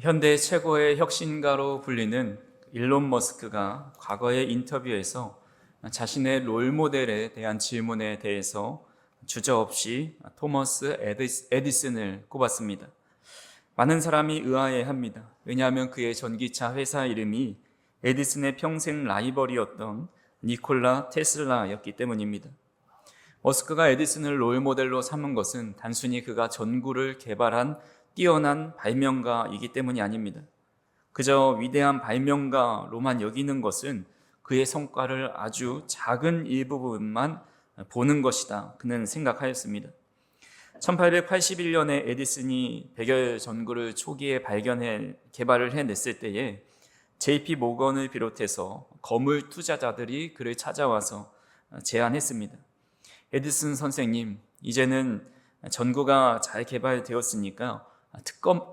현대 최고의 혁신가로 불리는 일론 머스크가 과거의 인터뷰에서 자신의 롤모델에 대한 질문에 대해서 주저없이 토머스 에디슨을 꼽았습니다. 많은 사람이 의아해합니다. 왜냐하면 그의 전기차 회사 이름이 에디슨의 평생 라이벌이었던 니콜라 테슬라였기 때문입니다. 머스크가 에디슨을 롤모델로 삼은 것은 단순히 그가 전구를 개발한 뛰어난 발명가이기 때문이 아닙니다. 그저 위대한 발명가로만 여기는 것은 그의 성과를 아주 작은 일부분만 보는 것이다. 그는 생각하였습니다. 1881년에 에디슨이 백열 전구를 초기에 개발을 해냈을 때에 JP 모건을 비롯해서 거물 투자자들이 그를 찾아와서 제안했습니다. 에디슨 선생님, 이제는 전구가 잘 개발되었으니까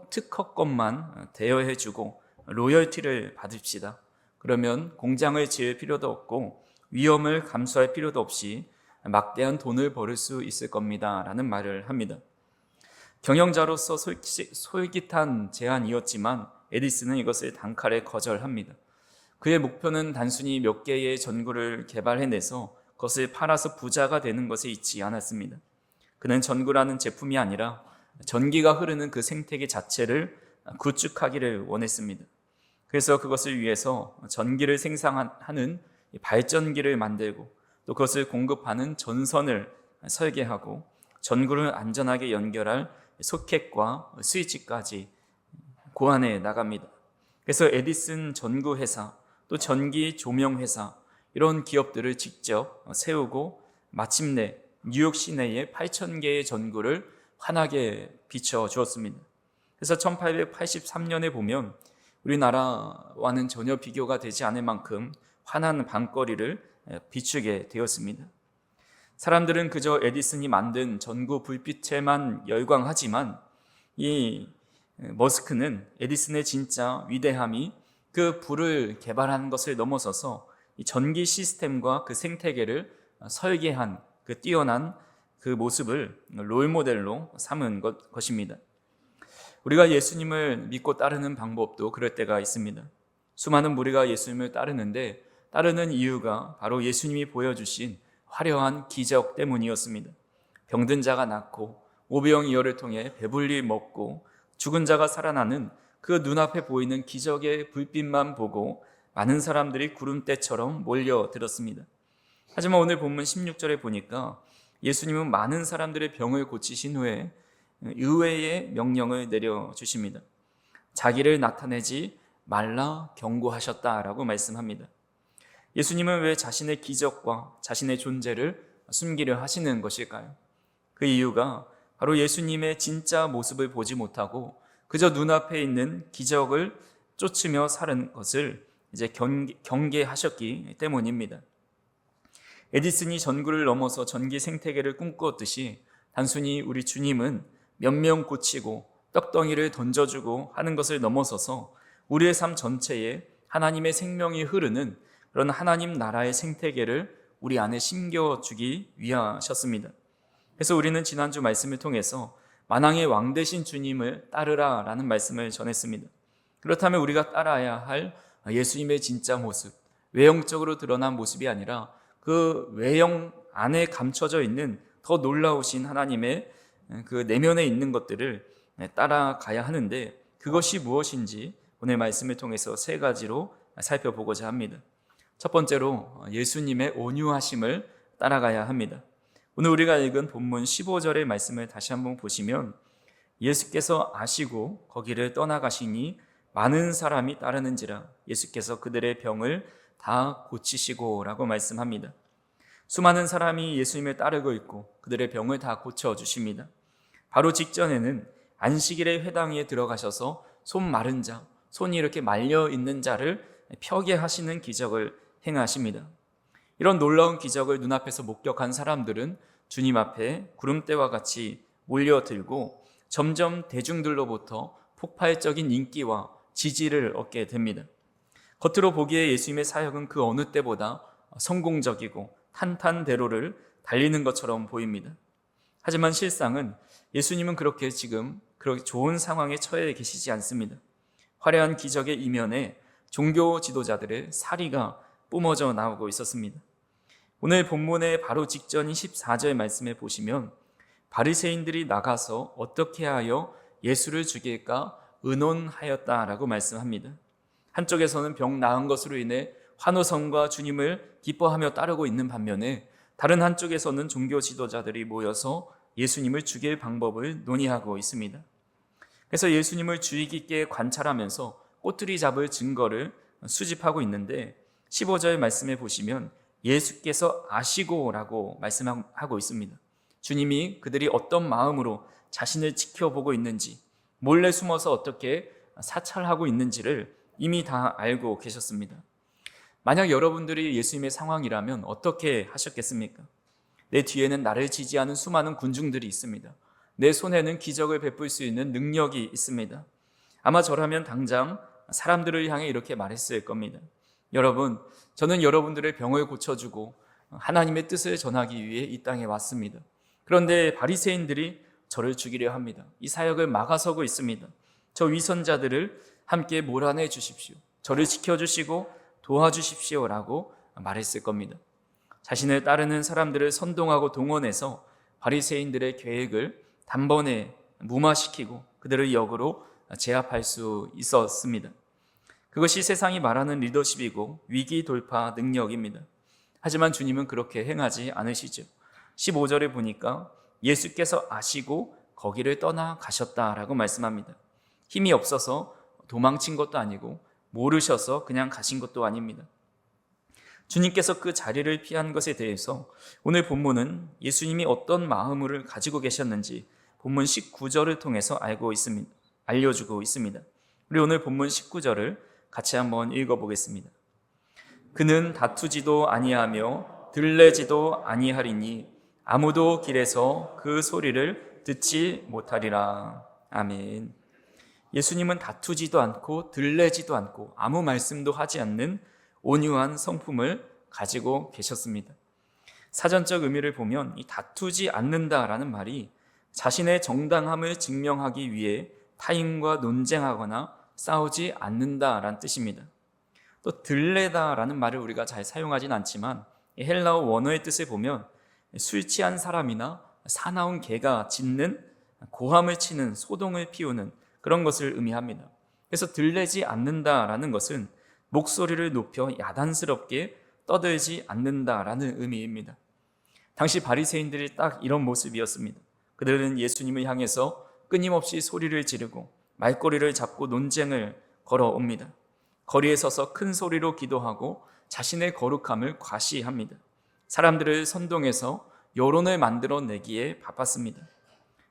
특허권만 대여해주고 로열티를 받읍시다. 그러면 공장을 지을 필요도 없고 위험을 감수할 필요도 없이 막대한 돈을 벌을 수 있을 겁니다. 라는 말을 합니다. 경영자로서 솔깃한 제안이었지만 에디슨은 이것을 단칼에 거절합니다. 그의 목표는 단순히 몇 개의 전구를 개발해내서 그것을 팔아서 부자가 되는 것에 있지 않았습니다. 그는 전구라는 제품이 아니라 전기가 흐르는 그 생태계 자체를 구축하기를 원했습니다. 그래서 그것을 위해서 전기를 생산하는 발전기를 만들고 또 그것을 공급하는 전선을 설계하고 전구를 안전하게 연결할 소켓과 스위치까지 고안해 나갑니다. 그래서 에디슨 전구 회사, 또 전기 조명 회사 이런 기업들을 직접 세우고 마침내 뉴욕 시내에 8,000개의 전구를 환하게 비춰 주었습니다. 그래서 1883년에 보면 우리나라와는 전혀 비교가 되지 않을 만큼 환한 밤거리를 비추게 되었습니다. 사람들은 그저 에디슨이 만든 전구 불빛에만 열광하지만 이 머스크는 에디슨의 진짜 위대함이 그 불을 개발하는 것을 넘어서서 이 전기 시스템과 그 생태계를 설계한 그 뛰어난 그 모습을 롤모델로 삼은 것입니다. 우리가 예수님을 믿고 따르는 방법도 그럴 때가 있습니다. 수많은 무리가 예수님을 따르는 이유가 바로 예수님이 보여주신 화려한 기적 때문이었습니다. 병든 자가 낫고 오병이어를 통해 배불리 먹고 죽은 자가 살아나는 그 눈앞에 보이는 기적의 불빛만 보고 많은 사람들이 구름대처럼 몰려들었습니다. 하지만 오늘 본문 16절에 보니까 예수님은 많은 사람들의 병을 고치신 후에 의외의 명령을 내려주십니다. 자기를 나타내지 말라 경고하셨다라고 말씀합니다. 예수님은 왜 자신의 기적과 자신의 존재를 숨기려 하시는 것일까요? 그 이유가 바로 예수님의 진짜 모습을 보지 못하고 그저 눈앞에 있는 기적을 쫓으며 사는 것을 이제 경계하셨기 때문입니다. 에디슨이 전구를 넘어서 전기 생태계를 꿈꾸었듯이 단순히 우리 주님은 몇 명 고치고 떡덩이를 던져주고 하는 것을 넘어서서 우리의 삶 전체에 하나님의 생명이 흐르는 그런 하나님 나라의 생태계를 우리 안에 심겨주기 위하셨습니다. 그래서 우리는 지난주 말씀을 통해서 만왕의 왕 되신 주님을 따르라 라는 말씀을 전했습니다. 그렇다면 우리가 따라야 할 예수님의 진짜 모습, 외형적으로 드러난 모습이 아니라 그 외형 안에 감춰져 있는 더 놀라우신 하나님의 그 내면에 있는 것들을 따라가야 하는데 그것이 무엇인지 오늘 말씀을 통해서 세 가지로 살펴보고자 합니다. 첫 번째로 예수님의 온유하심을 따라가야 합니다. 오늘 우리가 읽은 본문 15절의 말씀을 다시 한번 보시면 예수께서 아시고 거기를 떠나가시니 많은 사람이 따르는지라 예수께서 그들의 병을 다 고치시고 라고 말씀합니다. 수많은 사람이 예수님을 따르고 있고 그들의 병을 다 고쳐주십니다. 바로 직전에는 안식일의 회당에 들어가셔서 손 마른 자, 손이 이렇게 말려 있는 자를 펴게 하시는 기적을 행하십니다. 이런 놀라운 기적을 눈앞에서 목격한 사람들은 주님 앞에 구름대와 같이 몰려들고 점점 대중들로부터 폭발적인 인기와 지지를 얻게 됩니다. 겉으로 보기에 예수님의 사역은 그 어느 때보다 성공적이고 탄탄대로를 달리는 것처럼 보입니다. 하지만 실상은 예수님은 그렇게 좋은 상황에 처해 계시지 않습니다. 화려한 기적의 이면에 종교 지도자들의 사리가 뿜어져 나오고 있었습니다. 오늘 본문의 바로 직전인 14절 말씀에 보시면 바리새인들이 나가서 어떻게 하여 예수를 죽일까 의논하였다라고 말씀합니다. 한쪽에서는 병 나은 것으로 인해 환호성과 주님을 기뻐하며 따르고 있는 반면에 다른 한쪽에서는 종교 지도자들이 모여서 예수님을 죽일 방법을 논의하고 있습니다. 그래서 예수님을 주의 깊게 관찰하면서 꼬투리 잡을 증거를 수집하고 있는데 15절 말씀에 보시면 예수께서 아시고라고 말씀하고 있습니다. 주님이 그들이 어떤 마음으로 자신을 지켜보고 있는지, 몰래 숨어서 어떻게 사찰하고 있는지를 이미 다 알고 계셨습니다. 만약 여러분들이 예수님의 상황이라면 어떻게 하셨겠습니까? 내 뒤에는 나를 지지하는 수많은 군중들이 있습니다. 내 손에는 기적을 베풀 수 있는 능력이 있습니다. 아마 저라면 당장 사람들을 향해 이렇게 말했을 겁니다. 여러분, 저는 여러분들의 병을 고쳐주고 하나님의 뜻을 전하기 위해 이 땅에 왔습니다. 그런데 바리새인들이 저를 죽이려 합니다. 이 사역을 막아서고 있습니다. 저 위선자들을 함께 몰아내 주십시오. 저를 지켜주시고 도와주십시오라고 말했을 겁니다. 자신을 따르는 사람들을 선동하고 동원해서 바리새인들의 계획을 단번에 무마시키고 그들을 역으로 제압할 수 있었습니다. 그것이 세상이 말하는 리더십이고 위기 돌파 능력입니다. 하지만 주님은 그렇게 행하지 않으시죠. 15절에 보니까 예수께서 아시고 거기를 떠나가셨다라고 말씀합니다. 힘이 없어서 도망친 것도 아니고 모르셔서 그냥 가신 것도 아닙니다. 주님께서 그 자리를 피한 것에 대해서 오늘 본문은 예수님이 어떤 마음을 가지고 계셨는지 본문 19절을 통해서 알려주고 있습니다. 우리 오늘 본문 19절을 같이 한번 읽어보겠습니다. 그는 다투지도 아니하며 들레지도 아니하리니 아무도 길에서 그 소리를 듣지 못하리라. 아멘. 예수님은 다투지도 않고 들레지도 않고 아무 말씀도 하지 않는 온유한 성품을 가지고 계셨습니다. 사전적 의미를 보면 이 다투지 않는다라는 말이 자신의 정당함을 증명하기 위해 타인과 논쟁하거나 싸우지 않는다라는 뜻입니다. 또 들레다라는 말을 우리가 잘 사용하진 않지만 헬라어 원어의 뜻을 보면 술 취한 사람이나 사나운 개가 짖는 고함을 치는 소동을 피우는 그런 것을 의미합니다. 그래서 들레지 않는다라는 것은 목소리를 높여 야단스럽게 떠들지 않는다라는 의미입니다. 당시 바리새인들이 딱 이런 모습이었습니다. 그들은 예수님을 향해서 끊임없이 소리를 지르고 말꼬리를 잡고 논쟁을 걸어옵니다. 거리에 서서 큰 소리로 기도하고 자신의 거룩함을 과시합니다. 사람들을 선동해서 여론을 만들어내기에 바빴습니다.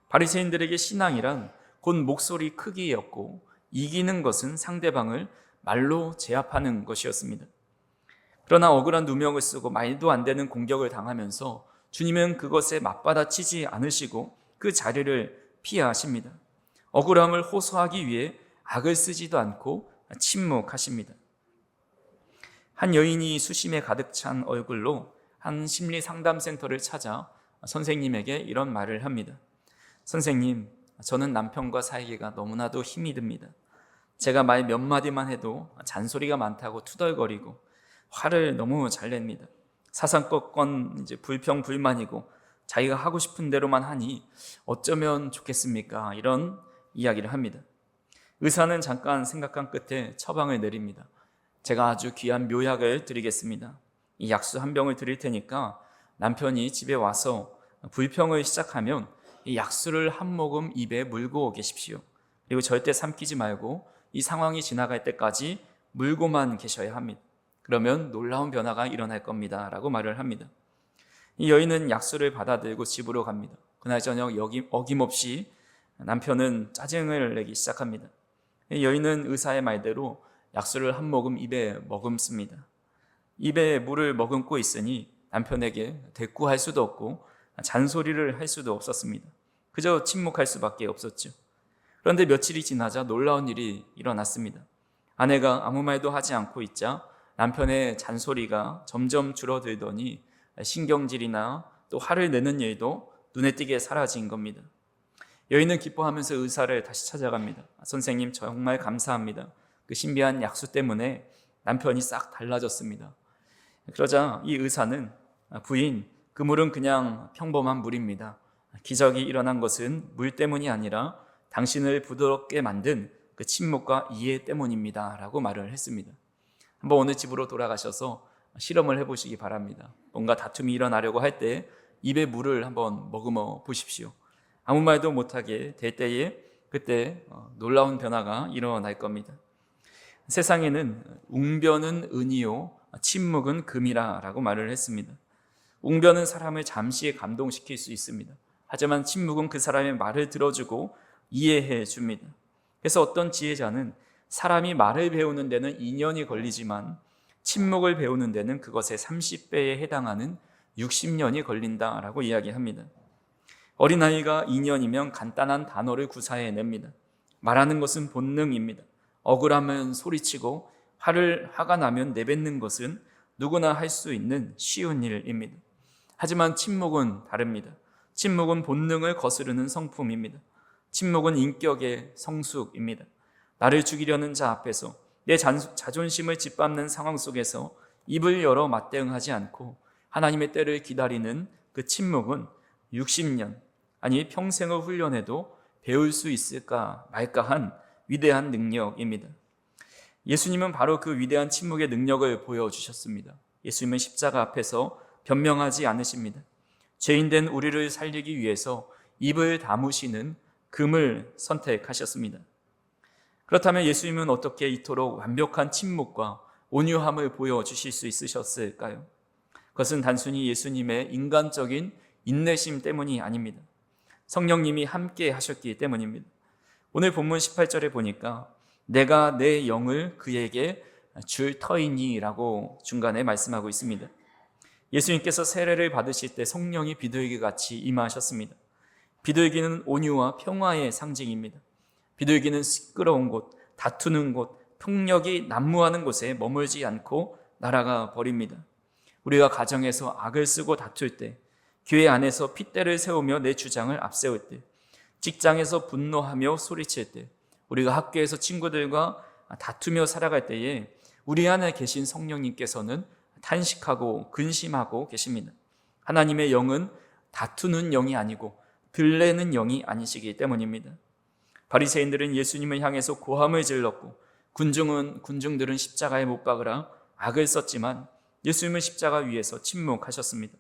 바리새인들에게 신앙이란 곧 목소리 크기였고 이기는 것은 상대방을 말로 제압하는 것이었습니다. 그러나 억울한 누명을 쓰고 말도 안 되는 공격을 당하면서 주님은 그것에 맞받아치지 않으시고 그 자리를 피하십니다. 억울함을 호소하기 위해 악을 쓰지도 않고 침묵하십니다. 한 여인이 수심에 가득 찬 얼굴로 한 심리 상담센터를 찾아 선생님에게 이런 말을 합니다. 선생님, 저는 남편과 살기가 너무나도 힘이 듭니다. 제가 말 몇 마디만 해도 잔소리가 많다고 투덜거리고 화를 너무 잘 냅니다. 사상권건 불평 불만이고 자기가 하고 싶은 대로만 하니 어쩌면 좋겠습니까? 이런 이야기를 합니다. 의사는 잠깐 생각한 끝에 처방을 내립니다. 제가 아주 귀한 묘약을 드리겠습니다. 이 약수 한 병을 드릴 테니까 남편이 집에 와서 불평을 시작하면 이 약수를 한 모금 입에 물고 계십시오. 그리고 절대 삼키지 말고 이 상황이 지나갈 때까지 물고만 계셔야 합니다. 그러면 놀라운 변화가 일어날 겁니다. 라고 말을 합니다. 이 여인은 약수를 받아들고 집으로 갑니다. 그날 저녁 어김없이 남편은 짜증을 내기 시작합니다. 이 여인은 의사의 말대로 약수를 한 모금 입에 머금습니다. 입에 물을 머금고 있으니 남편에게 대꾸할 수도 없고 잔소리를 할 수도 없었습니다. 그저 침묵할 수밖에 없었죠. 그런데 며칠이 지나자 놀라운 일이 일어났습니다. 아내가 아무 말도 하지 않고 있자 남편의 잔소리가 점점 줄어들더니 신경질이나 또 화를 내는 일도 눈에 띄게 사라진 겁니다. 여인은 기뻐하면서 의사를 다시 찾아갑니다. 선생님, 정말 감사합니다. 그 신비한 약수 때문에 남편이 싹 달라졌습니다. 그러자 이 의사는 부인, 그 물은 그냥 평범한 물입니다. 기적이 일어난 것은 물 때문이 아니라 당신을 부드럽게 만든 그 침묵과 이해 때문입니다 라고 말을 했습니다. 한번 오늘 집으로 돌아가셔서 실험을 해보시기 바랍니다. 뭔가 다툼이 일어나려고 할 때 입에 물을 한번 머금어 보십시오. 아무 말도 못하게 될 때에 그때 놀라운 변화가 일어날 겁니다. 세상에는 웅변은 은이요 침묵은 금이라 라고 말을 했습니다. 웅변은 사람을 잠시 감동시킬 수 있습니다. 하지만 침묵은 그 사람의 말을 들어주고 이해해 줍니다. 그래서 어떤 지혜자는 사람이 말을 배우는 데는 2년이 걸리지만 침묵을 배우는 데는 그것의 30배에 해당하는 60년이 걸린다라고 이야기합니다. 어린아이가 2년이면 간단한 단어를 구사해냅니다. 말하는 것은 본능입니다. 억울하면 소리치고 화가 나면 내뱉는 것은 누구나 할 수 있는 쉬운 일입니다. 하지만 침묵은 다릅니다. 침묵은 본능을 거스르는 성품입니다. 침묵은 인격의 성숙입니다. 나를 죽이려는 자 앞에서 내 자존심을 짓밟는 상황 속에서 입을 열어 맞대응하지 않고 하나님의 때를 기다리는 그 침묵은 60년, 아니 평생을 훈련해도 배울 수 있을까 말까 한 위대한 능력입니다. 예수님은 바로 그 위대한 침묵의 능력을 보여주셨습니다. 예수님은 십자가 앞에서 변명하지 않으십니다. 죄인된 우리를 살리기 위해서 입을 다무시는 금을 선택하셨습니다. 그렇다면 예수님은 어떻게 이토록 완벽한 침묵과 온유함을 보여주실 수 있으셨을까요? 그것은 단순히 예수님의 인간적인 인내심 때문이 아닙니다. 성령님이 함께 하셨기 때문입니다. 오늘 본문 18절에 보니까 내가 내 영을 그에게 줄 터이니 라고 중간에 말씀하고 있습니다. 예수님께서 세례를 받으실 때 성령이 비둘기 같이 임하셨습니다. 비둘기는 온유와 평화의 상징입니다. 비둘기는 시끄러운 곳, 다투는 곳, 폭력이 난무하는 곳에 머물지 않고 날아가 버립니다. 우리가 가정에서 악을 쓰고 다툴 때, 교회 안에서 핏대를 세우며 내 주장을 앞세울 때, 직장에서 분노하며 소리칠 때, 우리가 학교에서 친구들과 다투며 살아갈 때에 우리 안에 계신 성령님께서는 탄식하고 근심하고 계십니다. 하나님의 영은 다투는 영이 아니고 들레는 영이 아니시기 때문입니다. 바리새인들은 예수님을 향해서 고함을 질렀고 군중들은 십자가에 못 박으라 악을 썼지만 예수님은 십자가 위에서 침묵하셨습니다.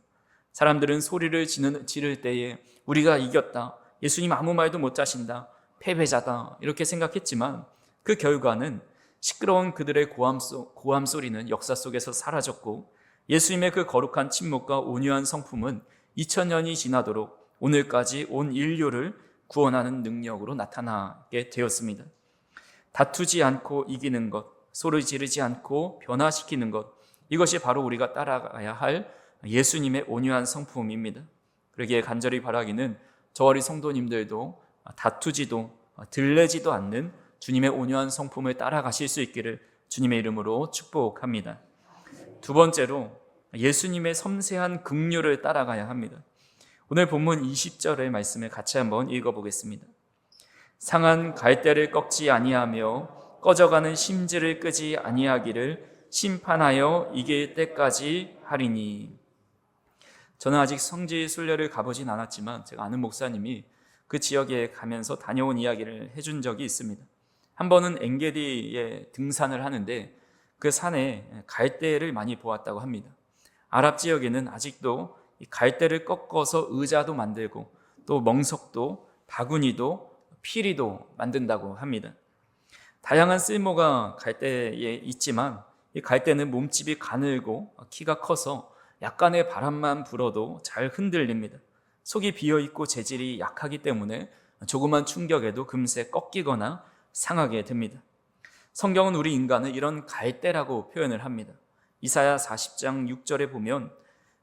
사람들은 소리를 지를 때에 우리가 이겼다, 예수님 아무 말도 못 하신다, 패배자다 이렇게 생각했지만 그 결과는 시끄러운 그들의 고함 소리는 역사 속에서 사라졌고 예수님의 그 거룩한 침묵과 온유한 성품은 2000년이 지나도록 오늘까지 온 인류를 구원하는 능력으로 나타나게 되었습니다. 다투지 않고 이기는 것, 소리 지르지 않고 변화시키는 것, 이것이 바로 우리가 따라가야 할 예수님의 온유한 성품입니다. 그러기에 간절히 바라기는 저와 우리 성도님들도 다투지도 들레지도 않는 주님의 온유한 성품을 따라가실 수 있기를 주님의 이름으로 축복합니다. 두 번째로 예수님의 섬세한 긍휼을 따라가야 합니다. 오늘 본문 20절의 말씀을 같이 한번 읽어보겠습니다. 상한 갈대를 꺾지 아니하며 꺼져가는 심지를 끄지 아니하기를 심판하여 이길 때까지 하리니. 저는 아직 성지 순례를 가보진 않았지만 제가 아는 목사님이 그 지역에 가면서 다녀온 이야기를 해준 적이 있습니다. 한 번은 엥게디에 등산을 하는데 그 산에 갈대를 많이 보았다고 합니다. 아랍 지역에는 아직도 갈대를 꺾어서 의자도 만들고 또 멍석도 바구니도 피리도 만든다고 합니다. 다양한 쓸모가 갈대에 있지만 이 갈대는 몸집이 가늘고 키가 커서 약간의 바람만 불어도 잘 흔들립니다. 속이 비어있고 재질이 약하기 때문에 조그만 충격에도 금세 꺾이거나 상하게 됩니다. 성경은 우리 인간을 이런 갈대라고 표현을 합니다. 이사야 40장 6절에 보면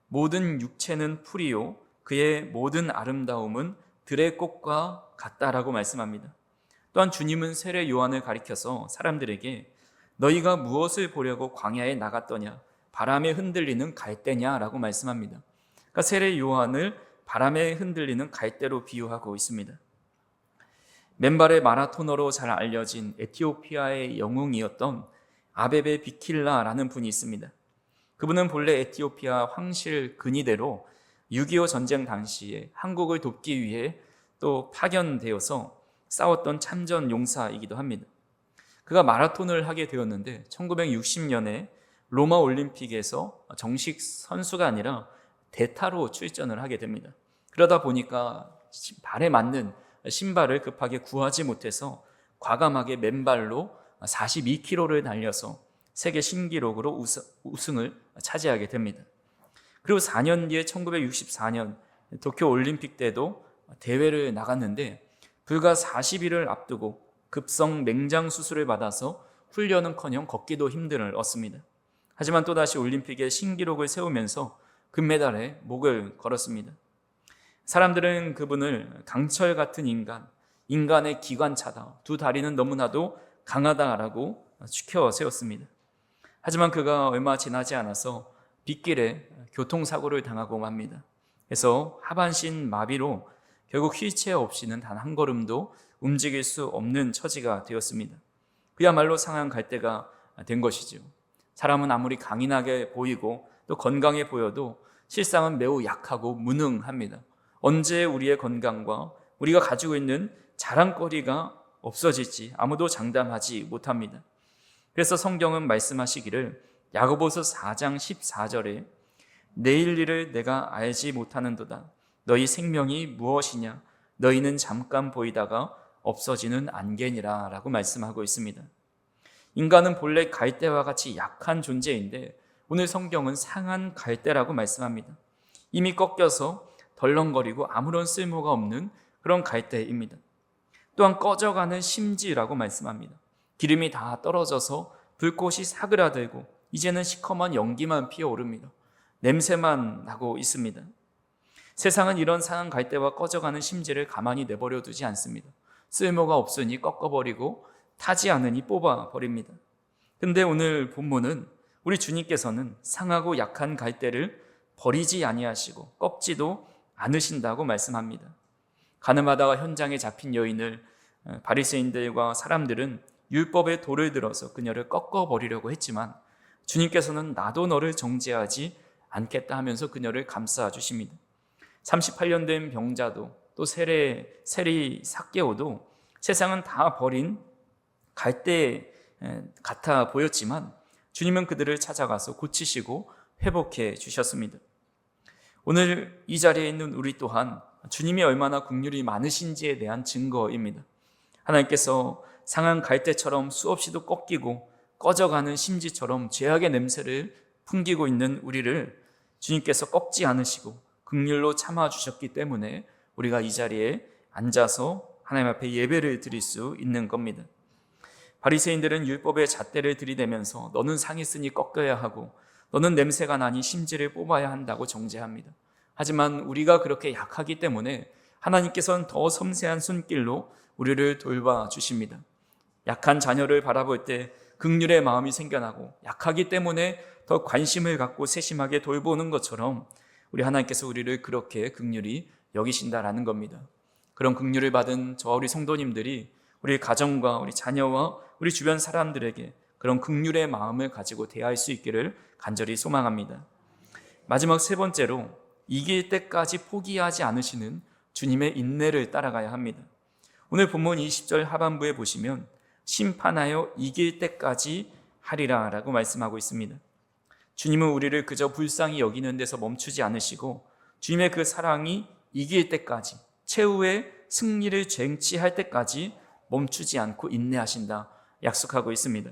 모든 육체는 풀이요 그의 모든 아름다움은 들의 꽃과 같다라고 말씀합니다. 또한 주님은 세례 요한을 가리켜서 사람들에게 너희가 무엇을 보려고 광야에 나갔더냐, 바람에 흔들리는 갈대냐라고 말씀합니다. 그러니까 세례 요한을 바람에 흔들리는 갈대로 비유하고 있습니다. 맨발의 마라토너로 잘 알려진 에티오피아의 영웅이었던 아베베 비킬라라는 분이 있습니다. 그분은 본래 에티오피아 황실 근위대로 6.25 전쟁 당시에 한국을 돕기 위해 또 파견되어서 싸웠던 참전 용사이기도 합니다. 그가 마라톤을 하게 되었는데 1960년에 로마 올림픽에서 정식 선수가 아니라 대타로 출전을 하게 됩니다. 그러다 보니까 발에 맞는 신발을 급하게 구하지 못해서 과감하게 맨발로 42km를 달려서 세계 신기록으로 우승을 차지하게 됩니다. 그리고 4년 뒤에 1964년 도쿄 올림픽 때도 대회를 나갔는데 불과 40일을 앞두고 급성 맹장 수술을 받아서 훈련은커녕 걷기도 힘듦을 얻습니다. 하지만 또다시 올림픽에 신기록을 세우면서 금메달에 목을 걸었습니다. 사람들은 그분을 강철 같은 인간의 기관차다, 두 다리는 너무나도 강하다라고 추켜 세웠습니다. 하지만 그가 얼마 지나지 않아서 빗길에 교통사고를 당하고 맙니다. 그래서 하반신 마비로 결국 휠체어 없이는 단 한 걸음도 움직일 수 없는 처지가 되었습니다. 그야말로 상한 갈대가 된 것이죠. 사람은 아무리 강인하게 보이고 또 건강해 보여도 실상은 매우 약하고 무능합니다. 언제 우리의 건강과 우리가 가지고 있는 자랑거리가 없어질지 아무도 장담하지 못합니다. 그래서 성경은 말씀하시기를 야고보서 4장 14절에 내일 일을 내가 알지 못하는도다. 너희 생명이 무엇이냐? 너희는 잠깐 보이다가 없어지는 안개니라 라고 말씀하고 있습니다. 인간은 본래 갈대와 같이 약한 존재인데 오늘 성경은 상한 갈대라고 말씀합니다. 이미 꺾여서 덜렁거리고 아무런 쓸모가 없는 그런 갈대입니다. 또한 꺼져가는 심지라고 말씀합니다. 기름이 다 떨어져서 불꽃이 사그라들고 이제는 시커먼 연기만 피어오릅니다. 냄새만 나고 있습니다. 세상은 이런 상한 갈대와 꺼져가는 심지를 가만히 내버려 두지 않습니다. 쓸모가 없으니 꺾어버리고 타지 않으니 뽑아버립니다. 근데 오늘 본문은 우리 주님께서는 상하고 약한 갈대를 버리지 아니하시고 꺾지도 않으신다고 말씀합니다. 가늠하다가 현장에 잡힌 여인을 바리새인들과 사람들은 율법의 돌을 들어서 그녀를 꺾어버리려고 했지만 주님께서는 나도 너를 정죄하지 않겠다 하면서 그녀를 감싸 주십니다. 38년 된 병자도 또 세리 삭개오도 세상은 다 버린 갈대 같아 보였지만 주님은 그들을 찾아가서 고치시고 회복해 주셨습니다. 오늘 이 자리에 있는 우리 또한 주님이 얼마나 긍휼이 많으신지에 대한 증거입니다. 하나님께서 상한 갈대처럼 수없이도 꺾이고 꺼져가는 심지처럼 죄악의 냄새를 풍기고 있는 우리를 주님께서 꺾지 않으시고 긍휼로 참아주셨기 때문에 우리가 이 자리에 앉아서 하나님 앞에 예배를 드릴 수 있는 겁니다. 바리새인들은 율법의 잣대를 들이대면서 너는 상했으니 꺾여야 하고 너는 냄새가 나니 심지를 뽑아야 한다고 정죄합니다. 하지만 우리가 그렇게 약하기 때문에 하나님께서는 더 섬세한 손길로 우리를 돌봐주십니다. 약한 자녀를 바라볼 때 긍휼의 마음이 생겨나고 약하기 때문에 더 관심을 갖고 세심하게 돌보는 것처럼 우리 하나님께서 우리를 그렇게 긍휼히 여기신다라는 겁니다. 그런 긍휼을 받은 저와 우리 성도님들이 우리 가정과 우리 자녀와 우리 주변 사람들에게 그런 긍휼의 마음을 가지고 대할 수 있기를 간절히 소망합니다. 마지막 세 번째로 이길 때까지 포기하지 않으시는 주님의 인내를 따라가야 합니다. 오늘 본문 20절 하반부에 보시면 심판하여 이길 때까지 하리라 라고 말씀하고 있습니다. 주님은 우리를 그저 불쌍히 여기는 데서 멈추지 않으시고 주님의 그 사랑이 이길 때까지 최후의 승리를 쟁취할 때까지 멈추지 않고 인내하신다 약속하고 있습니다.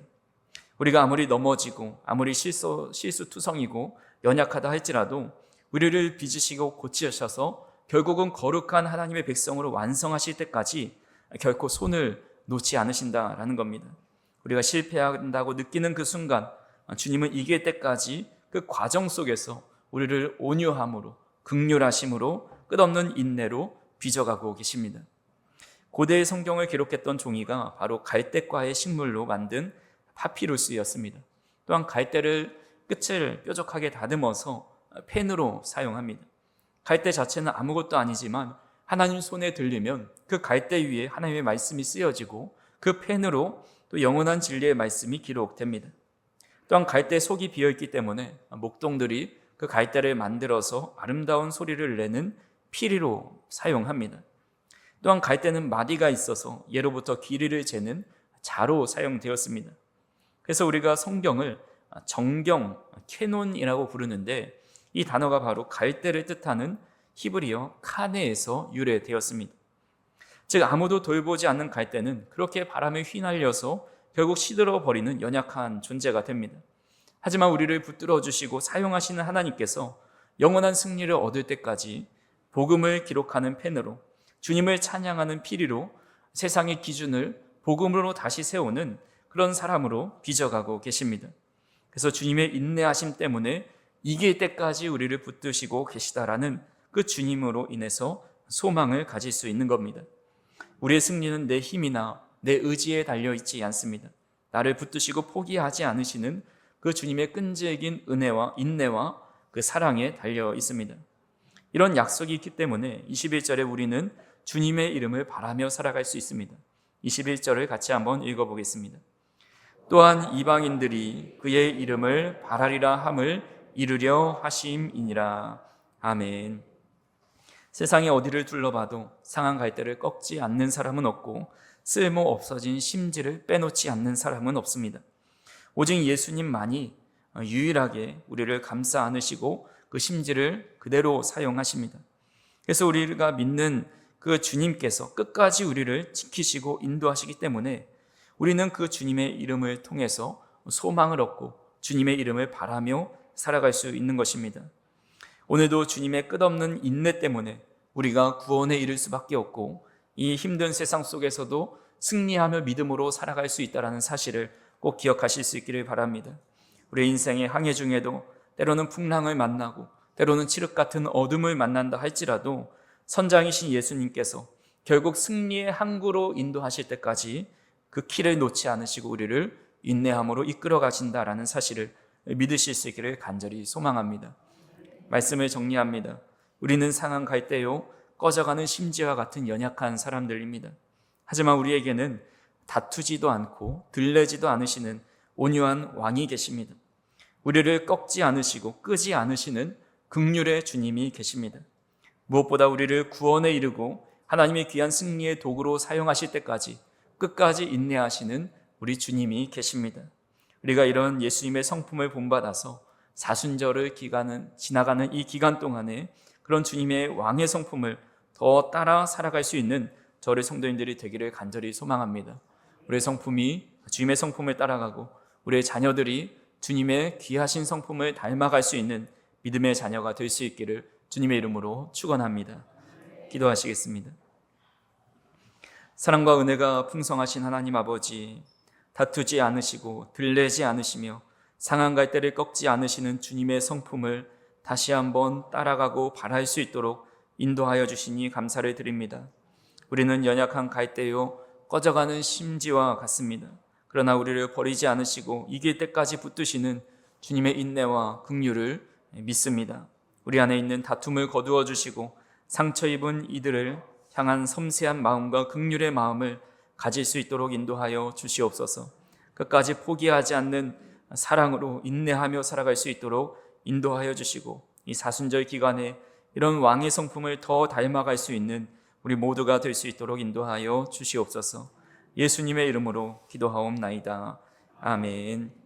우리가 아무리 넘어지고 아무리 실수투성이고 연약하다 할지라도 우리를 빚으시고 고치셔서 결국은 거룩한 하나님의 백성으로 완성하실 때까지 결코 손을 놓지 않으신다라는 겁니다. 우리가 실패한다고 느끼는 그 순간 주님은 이길 때까지 그 과정 속에서 우리를 온유함으로 긍휼하심으로 끝없는 인내로 빚어가고 계십니다. 고대의 성경을 기록했던 종이가 바로 갈대과의 식물로 만든 파피루스였습니다. 또한 갈대를 끝을 뾰족하게 다듬어서 펜으로 사용합니다. 갈대 자체는 아무것도 아니지만 하나님 손에 들리면 그 갈대 위에 하나님의 말씀이 쓰여지고 그 펜으로 또 영원한 진리의 말씀이 기록됩니다. 또한 갈대 속이 비어있기 때문에 목동들이 그 갈대를 만들어서 아름다운 소리를 내는 피리로 사용합니다. 또한 갈대는 마디가 있어서 예로부터 길이를 재는 자로 사용되었습니다. 그래서 우리가 성경을 정경, 캐논이라고 부르는데 이 단어가 바로 갈대를 뜻하는 히브리어 카네에서 유래되었습니다. 즉 아무도 돌보지 않는 갈대는 그렇게 바람에 휘날려서 결국 시들어버리는 연약한 존재가 됩니다. 하지만 우리를 붙들어 주시고 사용하시는 하나님께서 영원한 승리를 얻을 때까지 복음을 기록하는 펜으로, 주님을 찬양하는 피리로 세상의 기준을 복음으로 다시 세우는 그런 사람으로 빚어가고 계십니다. 그래서 주님의 인내하심 때문에 이길 때까지 우리를 붙드시고 계시다라는 그 주님으로 인해서 소망을 가질 수 있는 겁니다. 우리의 승리는 내 힘이나 내 의지에 달려있지 않습니다. 나를 붙드시고 포기하지 않으시는 그 주님의 끈질긴 은혜와 인내와 그 사랑에 달려 있습니다. 이런 약속이 있기 때문에 21절에 우리는 주님의 이름을 바라며 살아갈 수 있습니다. 21절을 같이 한번 읽어보겠습니다. 또한 이방인들이 그의 이름을 바라리라 함을 이루려 하심이니라. 아멘. 세상에 어디를 둘러봐도 상한 갈대를 꺾지 않는 사람은 없고 쓸모 없어진 심지를 빼놓지 않는 사람은 없습니다. 오직 예수님만이 유일하게 우리를 감싸 안으시고 그 심지를 그대로 사용하십니다. 그래서 우리가 믿는 그 주님께서 끝까지 우리를 지키시고 인도하시기 때문에 우리는 그 주님의 이름을 통해서 소망을 얻고 주님의 이름을 바라며 살아갈 수 있는 것입니다. 오늘도 주님의 끝없는 인내 때문에 우리가 구원에 이를 수밖에 없고 이 힘든 세상 속에서도 승리하며 믿음으로 살아갈 수 있다는 사실을 꼭 기억하실 수 있기를 바랍니다. 우리의 인생의 항해 중에도 때로는 풍랑을 만나고 때로는 칠흑 같은 어둠을 만난다 할지라도 선장이신 예수님께서 결국 승리의 항구로 인도하실 때까지 그 길을 놓지 않으시고 우리를 인내함으로 이끌어 가신다라는 사실을 믿으실 수 있기를 간절히 소망합니다. 말씀을 정리합니다. 우리는 상한 갈대요 꺼져가는 심지와 같은 연약한 사람들입니다. 하지만 우리에게는 다투지도 않고 들레지도 않으시는 온유한 왕이 계십니다. 우리를 꺾지 않으시고 끄지 않으시는 긍휼의 주님이 계십니다. 무엇보다 우리를 구원에 이르고 하나님의 귀한 승리의 도구로 사용하실 때까지 끝까지 인내하시는 우리 주님이 계십니다. 우리가 이런 예수님의 성품을 본받아서 사순절을 지나가는 이 기간 동안에 그런 주님의 왕의 성품을 더 따라 살아갈 수 있는 저를 성도님들이 되기를 간절히 소망합니다. 우리의 성품이 주님의 성품을 따라가고 우리의 자녀들이 주님의 귀하신 성품을 닮아갈 수 있는 믿음의 자녀가 될 수 있기를 주님의 이름으로 축원합니다. 기도하시겠습니다. 사랑과 은혜가 풍성하신 하나님 아버지, 다투지 않으시고 들레지 않으시며 상한 갈대를 꺾지 않으시는 주님의 성품을 다시 한번 따라가고 바랄 수 있도록 인도하여 주시니 감사를 드립니다. 우리는 연약한 갈대요 꺼져가는 심지와 같습니다. 그러나 우리를 버리지 않으시고 이길 때까지 붙드시는 주님의 인내와 긍휼을 믿습니다. 우리 안에 있는 다툼을 거두어 주시고 상처 입은 이들을 향한 섬세한 마음과 긍휼의 마음을 가질 수 있도록 인도하여 주시옵소서. 끝까지 포기하지 않는 사랑으로 인내하며 살아갈 수 있도록 인도하여 주시고 이 사순절 기간에 이런 왕의 성품을 더 닮아갈 수 있는 우리 모두가 될 수 있도록 인도하여 주시옵소서. 예수님의 이름으로 기도하옵나이다. 아멘.